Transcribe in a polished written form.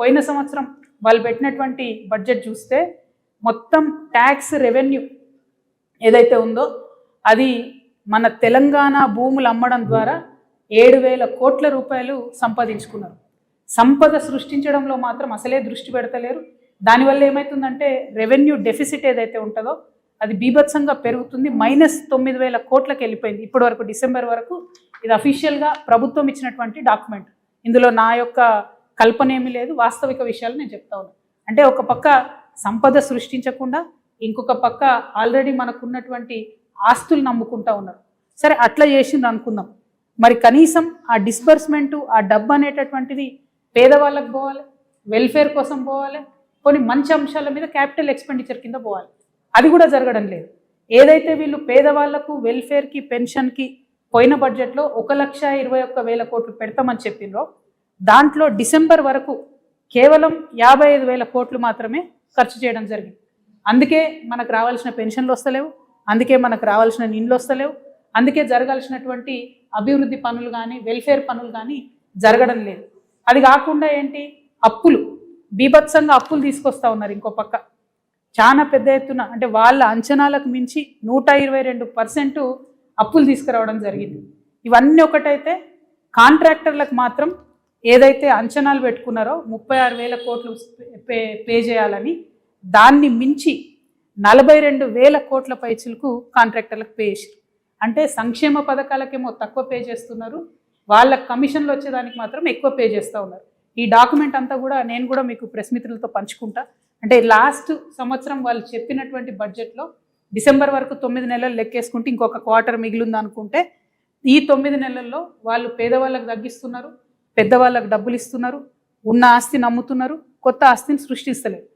పోయిన సంవత్సరం వాళ్ళు పెట్టినటువంటి బడ్జెట్ చూస్తే మొత్తం ట్యాక్స్ రెవెన్యూ ఏదైతే ఉందో అది మన తెలంగాణ భూములు అమ్మడం ద్వారా 7,000 కోట్ల రూపాయలు సంపాదించుకున్నారు. సంపద సృష్టించడంలో మాత్రం అసలే దృష్టి పెడతలేరు. దానివల్ల ఏమవుతుందంటే రెవెన్యూ డెఫిసిట్ ఏదైతే ఉంటుందో అది బీభత్సంగా పెరుగుతుంది. -9,000 కోట్లకు వెళ్ళిపోయింది ఇప్పటి వరకు, డిసెంబర్ వరకు. ఇది అఫీషియల్గా ప్రభుత్వం ఇచ్చినటువంటి డాక్యుమెంట్. ఇందులో నా యొక్క కల్పన ఏమీ లేదు, వాస్తవిక విషయాలు నేను చెప్తా ఉన్నాను. అంటే ఒక పక్క సంపద సృష్టించకుండా ఇంకొక పక్క ఆల్రెడీ మనకున్నటువంటి ఆస్తులు నమ్ముకుంటా ఉన్నారు. సరే అట్లా చేసింది అనుకుందాం, మరి కనీసం ఆ డిస్బర్స్మెంటు, ఆ డబ్బు అనేటటువంటిది పేదవాళ్ళకు పోవాలి, వెల్ఫేర్ కోసం పోవాలి, కొన్ని మంచి అంశాల మీద క్యాపిటల్ ఎక్స్పెండిచర్ కింద పోవాలి. అది కూడా జరగడం లేదు. ఏదైతే వీళ్ళు పేదవాళ్లకు వెల్ఫేర్కి పెన్షన్కి పోయిన బడ్జెట్లో 1,21,000 కోట్లు పెడతామని చెప్పిండ్రో దాంట్లో డిసెంబర్ వరకు కేవలం 55,000 కోట్లు మాత్రమే ఖర్చు చేయడం జరిగింది. అందుకే మనకు రావాల్సిన పెన్షన్లు వస్తలేవు, అందుకే మనకు రావాల్సిన ఇండ్లు వస్తలేవు, అందుకే జరగాల్సినటువంటి అభివృద్ధి పనులు కానీ వెల్ఫేర్ పనులు కానీ జరగడం లేదు. అది కాకుండా ఏంటి, అప్పులు బీభత్సంగా అప్పులు తీసుకొస్తా ఉన్నారు. ఇంకో పక్క చాలా పెద్ద ఎత్తున, అంటే వాళ్ళ అంచనాలకు మించి 122% అప్పులు తీసుకురావడం జరిగింది. ఇవన్నీ ఒకటైతే కాంట్రాక్టర్లకు మాత్రం ఏదైతే అంచనాలు పెట్టుకున్నారో 36,000 కోట్లు పే చేయాలని, దాన్ని మించి 42,000 కోట్ల పైచిలకు కాంట్రాక్టర్లకు పే చేశారు. అంటే సంక్షేమ పథకాలకేమో తక్కువ పే చేస్తున్నారు, వాళ్ళ కమిషన్లు వచ్చేదానికి మాత్రం ఎక్కువ పే చేస్తూ ఉన్నారు. ఈ డాక్యుమెంట్ అంతా కూడా నేను కూడా మీకు ప్రెస్ మిత్రులతో పంచుకుంటా. అంటే లాస్ట్ సంవత్సరం వాళ్ళు చెప్పినటువంటి బడ్జెట్లో డిసెంబర్ వరకు 9 నెలలు లెక్కేసుకుంటే ఇంకొక క్వార్టర్ మిగిలింది అనుకుంటే, ఈ 9 నెలల్లో వాళ్ళు పేదవాళ్ళకు తగ్గిస్తున్నారు, పెద్దవాళ్ళకు డబ్బులు ఇస్తున్నారు, ఉన్న ఆస్తిని అమ్ముతున్నారు, కొత్త ఆస్తిని సృష్టిస్తలేరు.